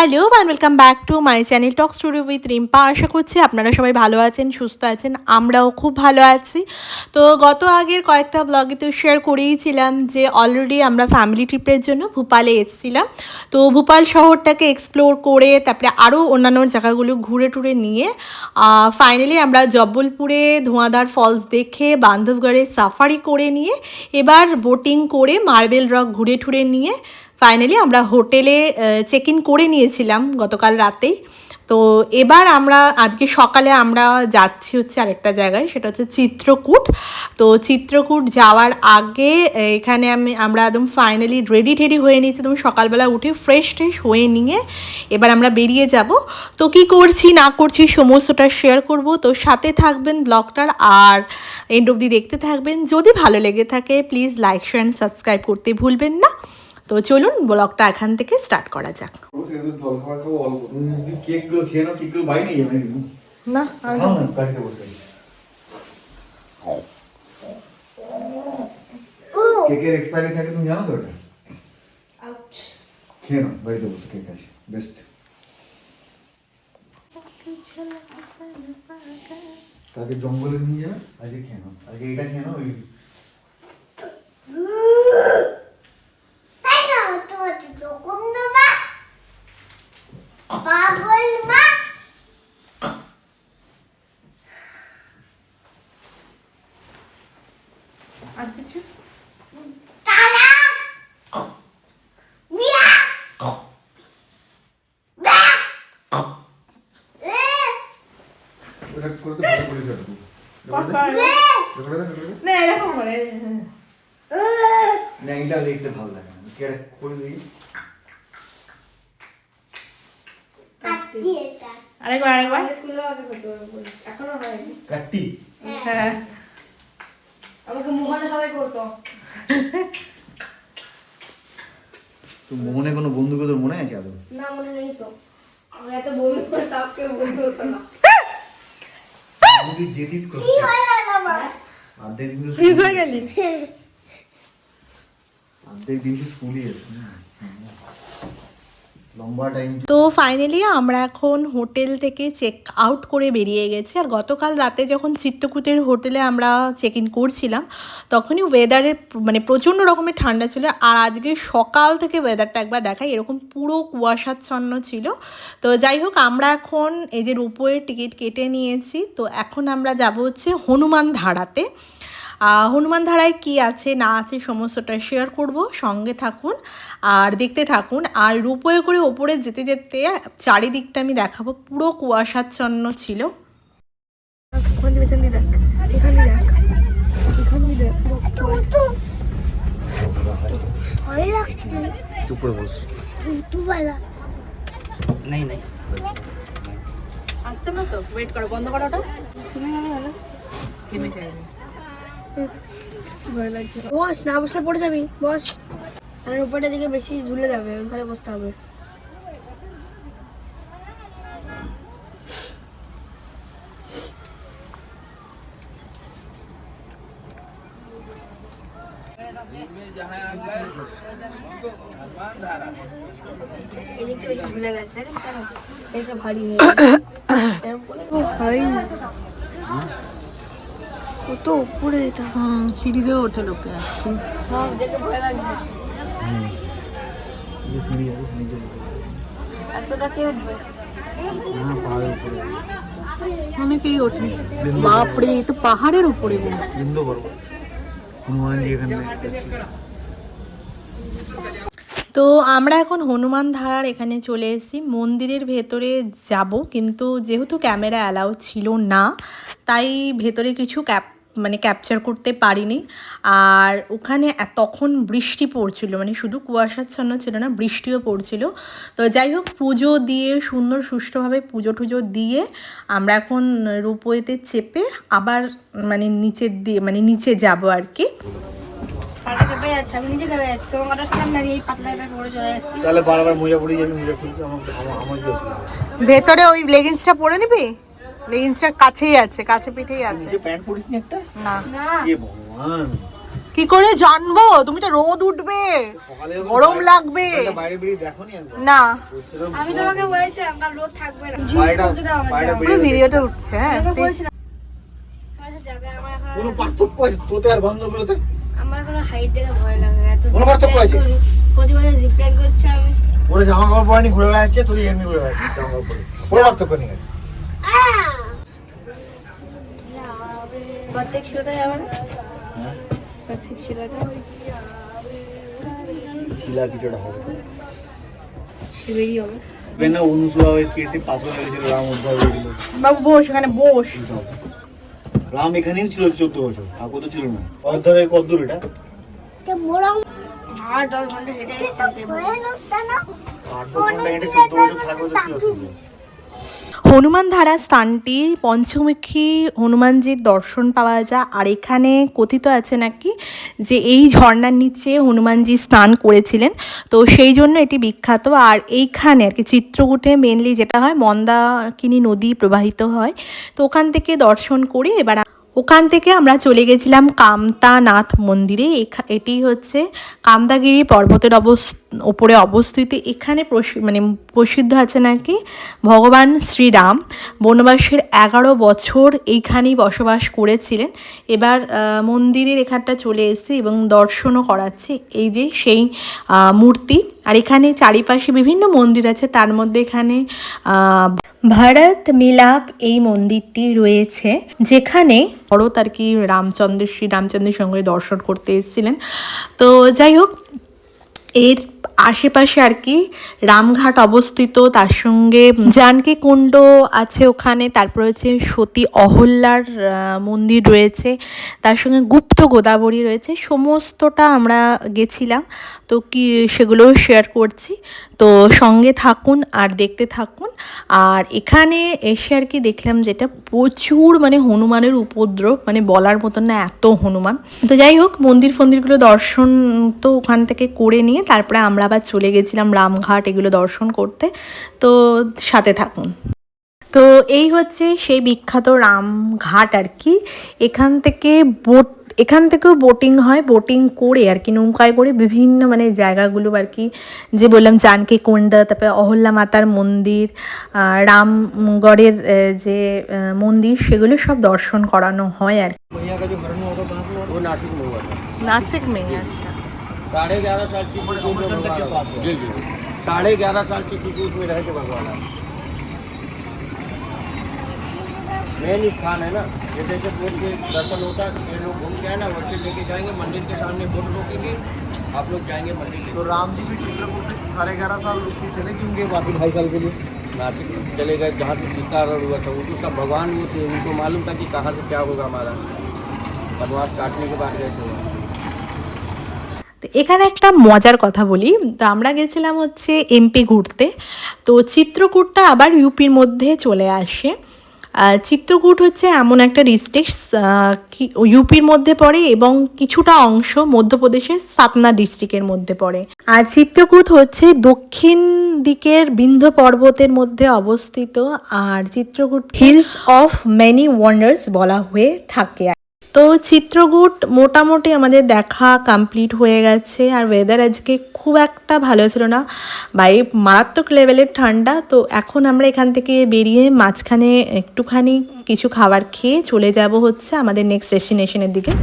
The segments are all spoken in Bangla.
Hello and welcome back to my channel talk story with Rimpa. আশা করছি আপনারা সবাই ভালো আছেন, সুস্থ আছেন, আমরাও খুব ভালো আছি। তো গত আগের কয়েকটা ব্লগে তো শেয়ার করেইছিলাম যে অলরেডি আমরা ফ্যামিলি ট্রিপের জন্য ভোপালে এসেছিলাম। তো ভোপাল শহরটাকে এক্সপ্লোর করে তারপরে আরও অন্যান্য জায়গাগুলো ঘুরে টুরে নিয়ে ফাইনালি আমরা জব্বলপুরে ধোঁয়াধার ফলস দেখে বান্ধবগড়ে সাফারি করে নিয়ে এবার বোটিং করে মার্বেল রক ঘুরে টুরে নিয়ে ফাইনালি আমরা হোটেলে চেক ইন করে নিয়েছিলাম গতকাল রাতেই। তো এবার আমরা আজকে সকালে আমরা যাচ্ছি হচ্ছে আরেকটা জায়গায়, সেটা হচ্ছে চিত্রকূট। তো চিত্রকূট যাওয়ার আগে এখানে আমরা একদম ফাইনালি রেডি হয়ে নিয়েছি, একদম সকালবেলা উঠে ফ্রেশ হয়ে নিয়ে এবার আমরা বেরিয়ে যাব। তো কী করছি না করছি সমস্তটা শেয়ার করব, তো সাথে থাকবেন ব্লগটার আর এন্ড অবধি দেখতে থাকবেন। যদি ভালো লেগে থাকে please like share and subscribe করতে ভুলবেন না। তো চলুন ব্লগটা এখান থেকে স্টার্ট করা যাক। না কেকের এক্সপায়ারি থাকে তুমি জানো তো? ওটা খেয়ে নাও, বাড়িতে বসে কেক আছে বেস্ট। তাকে জঙ্গলে নিয়ে যাবে, আজকে খেয়ে নাও, আজকে এটা খেয়ে নাও। দেখতে ভালো লাগে না, করে দিই। আরেকবার এখনো হয়নি। কাটি হ্যাঁ আমাকে মোহনে সবাই করতো। তো মনে কোনো বন্ধুকে তোর মনে আছে আদৌ? না, মনে নেই তো। আমি এত বমি করে তাও কেউ বলতে হতো না। তুই যেতিস করতে অর্ধেক দিন স্কুলই আছে না, লম্বা টাইম। তো ফাইনালি আমরা এখন হোটেল থেকে চেক আউট করে বেরিয়ে গেছি। আর গতকাল রাতে যখন চিত্রকূটের হোটেলে আমরা চেক ইন করছিলাম তখনই ওয়েদারের মানে প্রচণ্ড রকমের ঠান্ডা ছিল। আর আজকে সকাল থেকে ওয়েদারটা একবার দেখাই, এরকম পুরো কুয়াশাচ্ছন্ন ছিল। তো যাই হোক, আমরা এখন এই যে রোপওয়ে টিকিট কেটে নিয়েছি। তো এখন আমরা যাব হচ্ছে হনুমান ধারাতে। হনুমান ধারায় কী আছে না আছে সমস্তটা শেয়ার করব, সঙ্গে থাকুন আর দেখতে থাকুন। আর রোপওয়ে করে ওপরে যেতে যেতে চারিদিকটা আমি দেখাবো, পুরো কুয়াশাচ্ছন্ন ছিল। চুপ করে বস। আসছে না তো, ওয়েট করো, বন্ধ করো ওটা। বস, না বসলে পড়ে যাবি, বস। আর উপরের দিকে বেশি ঝুলে যাবে, ওখানে বসতে হবে। ঝুলে গেছে, এটা ভারী হয়ে কত উপরে এটা। সিঁড়ি দিয়ে ওঠে লোকে। দেখে ভয় লাগছে। এতটা কে উঠবে? অনেকেই ওঠে। বাপরে, এ তো পাহাড়ের উপরে। তো আমরা এখন হনুমান ধারার এখানে চলে এসেছি। মন্দিরের ভেতরে যাব, কিন্তু যেহেতু ক্যামেরা অ্যালাউ ছিল না তাই ভেতরে কিছু ক্যাপচার করতে পারিনি। আর ওখানে তখন বৃষ্টি পড়ছিল, মানে শুধু কুয়াশাচ্ছন্ন ছিল না, বৃষ্টিও পড়ছিল। তো যাই হোক, পুজো দিয়ে সুন্দর সুষ্ঠুভাবে পুজো টুজো দিয়ে আমরা এখন রোপওয়েতে চেপে আবার নিচে যাব আর কি। ভেতরে ওই লেগিংসটা পরে নিবি, লেগিংসটা কাছেই আছে, কাছে পিঠেই আছে। প্যান্ট পরিস নি একটা? না এ ভগবান, কি করে জানবো? তুমি তো রোদ উঠবে, গরম লাগবে। বাইরে বেরিয়ে দেখো নি একবার? না, আমি তোমাকে বলেছিলাম কাল রোদ থাকবে না। জিন্স পরতে দাও আমাকে। পুরো ভিডিওটা উঠছে। হ্যাঁ, তোমাকে বলেছিলাম। আমাদের জায়গায় আমার এখন কোনো পার্থক্য আছে তোতে আর বান্দরগুলোতে? আমার কোনো হাইট দেখে ভয় লাগে না। এত কোনো পার্থক্য আছে? প্রতিবারে জিপ লাইন করছে আমি। ওরে জামা কাপড় পরে ঘুরে বেড়াচ্ছে, তুই এমনি ঘুরে বেড়াচ্ছিস জামা কাপড় পরে। কোনো পার্থক্য নেই। প্রত্যেক শিলাটা যাবে না? প্রত্যেক শিলাটা শিলা কিছুটা হবে। শিবেরই হবে। বেনা অনুসুয়া কেসে পাথর লেগেছিল, রাম উদ্ধার হয়েছিল। বাবু বস, এখানে বস। রাম এখানেই ছিল 14 বছর, আর কত ছিল না। অযোধ্যা থেকে কত দূর এটা? আর 10 ঘন্টা হেঁটে এসেছি। 8 ঘন্টা হেঁটে 14 বছর থাকো তো কি অসুবিধা? হনুমান ধারা স্থানটি পঞ্চমুখী হনুমানজির দর্শন পাওয়া যায়। আর এখানে কথিত আছে নাকি যে এই ঝর্ণার নিচে হনুমানজি স্নান করেছিলেন, তো সেই জন্য এটি বিখ্যাত। আর এইখানে আর কি চিত্রকূটে মেনলি যেটা হয়, মন্দাকিনী নদী প্রবাহিত হয়, তো ওখান থেকে দর্শন করে এবার ওখান থেকে আমরা চলে গেছিলাম কামতানাথ মন্দিরে। এটি হচ্ছে কামদাগিরি পর্বতের ওপরে অবস্থিত। এখানে মানে প্রসিদ্ধ আছে নাকি ভগবান শ্রীরাম বনবাসের 11 বছর এইখানেই বসবাস করেছিলেন। এবার মন্দিরের এখানটা চলে এসেছে এবং দর্শনও করাচ্ছে। এই যে সেই মূর্তি। আর এখানে চারিপাশে বিভিন্ন মন্দির আছে, তার মধ্যে এখানে ভারত মিলাপ এই মন্দিরটি রয়েছে, যেখানে ভরত আর কি শ্রীরামচন্দ্রের সঙ্গে দর্শন করতে এসেছিলেন। তো যাই হোক, এর আশেপাশে আর কি রামঘাট অবস্থিত, তার সঙ্গে জানকী কুণ্ড আছে ওখানে, তারপর হচ্ছে সতী অহল্যার মন্দির রয়েছে, তার সঙ্গে গুপ্ত গোদাবরী রয়েছে। সমস্তটা আমরা গেছিলাম, তো কি সেগুলোও শেয়ার করছি, তো সঙ্গে থাকুন আর দেখতে থাকুন। আর এখানে এসে আর কি দেখলাম যেটা প্রচুর মানে হনুমানের উপদ্রব, মানে বলার মতন না, এত হনুমান। তো যাই হোক, মন্দিরগুলো দর্শন তো ওখান থেকে করে নিয়ে তারপরে আমরা আবার চলে গেছিলাম রামঘাট এগুলো দর্শন করতে, তো সাথে থাকুন। তো এই হচ্ছে সেই বিখ্যাত রামঘাট আর কি। এখান থেকেও বোটিং হয়, বোটিং করে আর কি নৌকায় করে বিভিন্ন মানে জায়গাগুলো আর কি, যে বললাম জানকী কুণ্ড, তারপরে অহল্যা মাতার মন্দির, রামগড়ের যে মন্দির, সেগুলো সব দর্শন করানো হয় আর কি। नासिक में अच्छा। 11.5 साल की जी जी 11.5 साल की कुछ में रह के भगवान मेन स्थान है ना। ये जैसे बोट से दर्शन होता है, ये लोग घूम के आए ना, वैसे लेके जाएंगे मंदिर के सामने, बोट रोकेंगे, आप लोग जाएंगे मंदिर। तो राम जी भी चित्रकूट से 11.5 साल रुक के चले कि उनके बाकी 2.5 साल के लिए नासिक चले गए, जहाँ से सीता हुआ था, वो तो सब भगवान वो थे, उनको मालूम था कि कहाँ से क्या होगा हमारा, बनवास काटने के बाद गए थे। তো এখানে একটা মজার কথা বলি, তো আমরা গেছিলাম হচ্ছে এমপি ঘুরতে, তো চিত্রকূটটা আবার ইউপির মধ্যে চলে আসে। চিত্রকূট হচ্ছে এমন একটা ডিস্ট্রিক্ট ইউপির মধ্যে পড়ে এবং কিছুটা অংশ মধ্যপ্রদেশের সাতনা ডিস্ট্রিক্টের মধ্যে পড়ে। আর চিত্রকূট হচ্ছে দক্ষিণ দিকের বিন্ধ্য পর্বতের মধ্যে অবস্থিত। আর Chitrakoot hills of many wonders বলা হয়ে থাকে। তো চিত্রকূট মোটামুটি আমাদের দেখা কমপ্লিট হয়ে গেছে। আর ওয়েদার আজকে খুব একটা ভালো ছিল না, বাইরে মারাত্মক লেভেলের ঠান্ডা। তো এখন আমরা এখান থেকে বেরিয়ে মাঝখানে একটুখানি কিছু খাবার খেয়ে চলে যাব হচ্ছে আমাদের নেক্সট ডেস্টিনেশনের দিকে।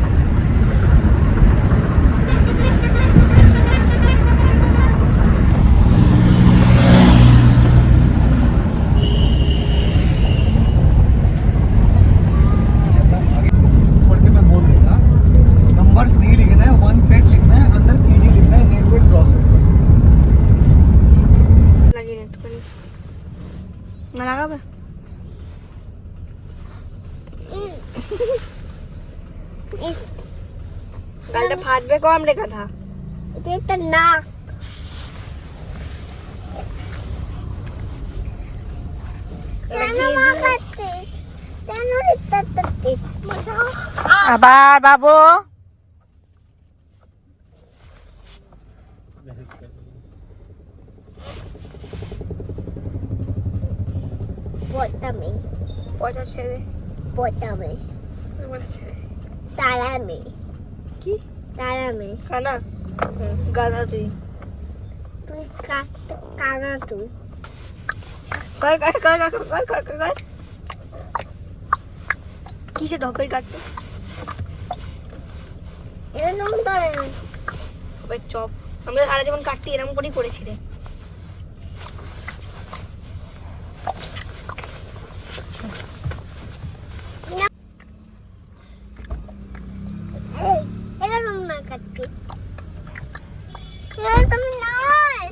नंबर्स नहीं लिखना है, 1 सेट लिखना है, अंदर पीजी लिखना है, नेट वेट क्रॉस होगा। লাগিয়ে নে একটুখানি। না লাগাবে? গালটা ফাটবে কম রে কথা। এটা একটা নাক। আবার বাবু পটামে পটা ছেড়ে পটামে তারামে কি তারা মেয়ে কানা গাধা তুই তুই কাটতে কানা তুই কর কর কর কর কর কর কর কর কিসে ঢপের কাটতে এরকম করে না ঢপের চপ আমরা সারা জীবন কাটতে এরকম করেই করেছি রে এই এরকম না কাটতে এরকম নয়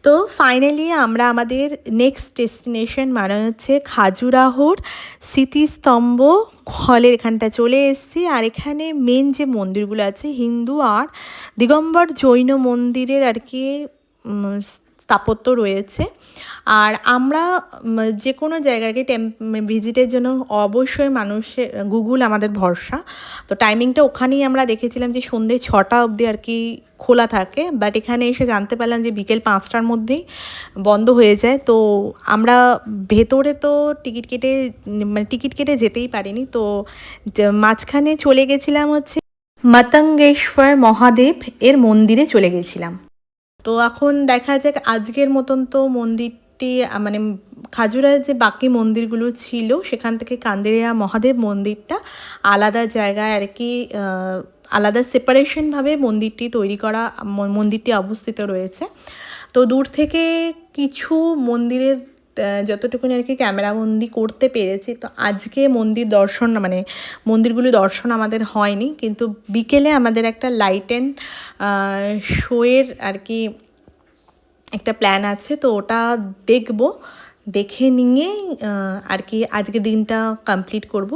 তো ফাইনালি আমরা আমাদের নেক্সট ডেস্টিনেশন মানে হচ্ছে খাজুরাহোর স্মৃতিস্তম্ভ হলের এখানটা চলে এসেছি। আর এখানে মেন যে মন্দিরগুলো আছে হিন্দু আর দিগম্বর জৈন মন্দিরের আর কি স্থাপত্য রয়েছে। আর আমরা যে কোনো জায়গাকে ভিজিটের জন্য অবশ্যই মানুষের গুগল আমাদের ভরসা। তো টাইমিংটা ওখানেই আমরা দেখেছিলাম যে সন্ধ্যে 6টা অবধি আর কি খোলা থাকে, বাট এখানে এসে জানতে পারলাম যে বিকেল 5টার মধ্যেই বন্ধ হয়ে যায়। তো আমরা ভেতরে তো টিকিট কেটে যেতেই পারিনি, তো মাঝখানে চলে গেছিলাম হচ্ছে মতঙ্গেশ্বর মহাদেব এর মন্দিরে চলে গেছিলাম। তো এখন দেখা যাক আজকের মতন তো মন্দিরটি মানে খাজুরার যে বাকি মন্দিরগুলো ছিল সেখান থেকে কান্দেরিয়া মহাদেব মন্দিরটা আলাদা জায়গায় আর কি আলাদা সেপারেশনভাবে মন্দিরটি তৈরি করা, মন্দিরটি অবস্থিত রয়েছে। তো দূর থেকে কিছু মন্দিরের যতটুকুনি আর কি ক্যামেরাবন্দি করতে পেরেছি। তো আজকে মন্দিরগুলো দর্শন আমাদের হয়নি, কিন্তু বিকেলে আমাদের একটা লাইট অ্যান্ড শোয়ের আর কি একটা প্ল্যান আছে, তো ওটা দেখে নিয়ে আর কি আজকে দিনটা কমপ্লিট করব।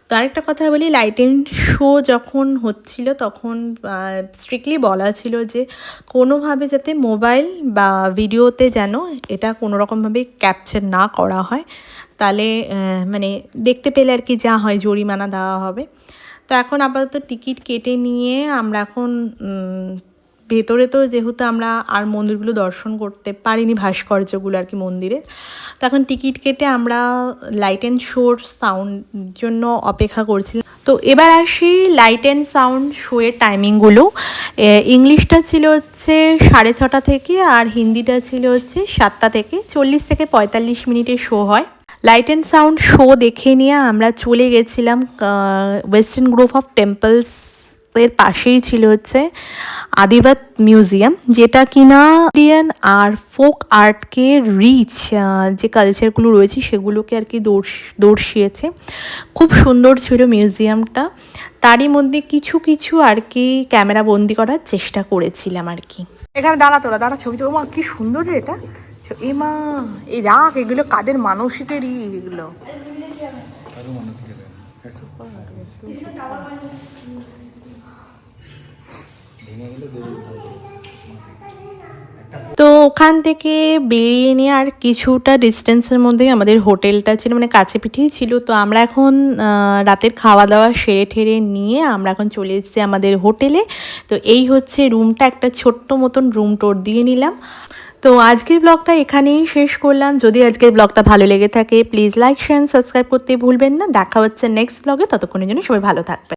তো আরেকটা কথা বলি, লাইট অ্যান্ড শো যখন হচ্ছিল তখন স্ট্রিক্টলি বলা ছিল যে কোনোভাবে যাতে মোবাইল বা ভিডিওতে যেন এটা কোনোরকমভাবে ক্যাপচার না করা হয়, তাহলে মানে দেখতে পেলে আর কি যা হয় জরিমানা দেওয়া হবে। তো এখন আপাতত টিকিট কেটে নিয়ে আমরা এখন ভেতরে তো যেহেতু আমরা আর মন্দিরগুলো দর্শন করতে পারিনি, ভাস্কর্যগুলো আর কি মন্দিরের, তো এখন টিকিট কেটে আমরা লাইট অ্যান্ড শোর সাউন্ড জন্য অপেক্ষা করছিলাম। তো এবার আসি লাইট অ্যান্ড সাউন্ড শোয়ের টাইমিংগুলো। ইংলিশটা ছিল হচ্ছে 6:30 থেকে আর হিন্দিটা ছিল হচ্ছে 7টা থেকে 40 থেকে 45 মিনিটের শো হয়। লাইট অ্যান্ড সাউন্ড শো দেখে নিয়ে আমরা চলে গেছিলাম ওয়েস্টার্ন গ্রুপ অফ টেম্পলস এর পাশেই ছিল হচ্ছে আদিবাত মিউজিয়াম, যেটা কিনা ইন্ডিয়ান আর ফোক আর্টকে রিচ যে কালচারগুলো রয়েছে সেগুলোকে আর কি দর্শিয়েছে। খুব সুন্দর ছিল মিউজিয়ামটা, তারই মধ্যে কিছু আর কি ক্যামেরা বন্দি করার চেষ্টা করেছিলাম আর কি। এখানে দাঁড়া ছবি তো মা কি সুন্দর রে এটা। এ মা এই রাখ, এগুলো কাদের মানসিকেরই এগুলো। তো ওখান থেকে বেরিয়ে নিয়ে আর কিছুটা ডিস্টেন্সের মধ্যেই আমাদের হোটেলটা ছিল, মানে কাছে পিঠেই ছিল। তো আমরা এখন রাতের খাওয়া দাওয়া সেরে ঠেরে নিয়ে আমরা এখন চলে এসেছি আমাদের হোটেলে। তো এই হচ্ছে রুমটা, একটা ছোট্ট মতন রুম টোর দিয়ে নিলাম। তো আজকের ব্লগটা এখানেই শেষ করলাম। যদি আজকের ব্লগটা ভালো লেগে থাকে প্লিজ লাইক শেয়ার সাবস্ক্রাইব করতে ভুলবেন না। দেখা হচ্ছে নেক্সট ব্লগে, ততক্ষণের জন্য সবাই ভালো থাকবেন।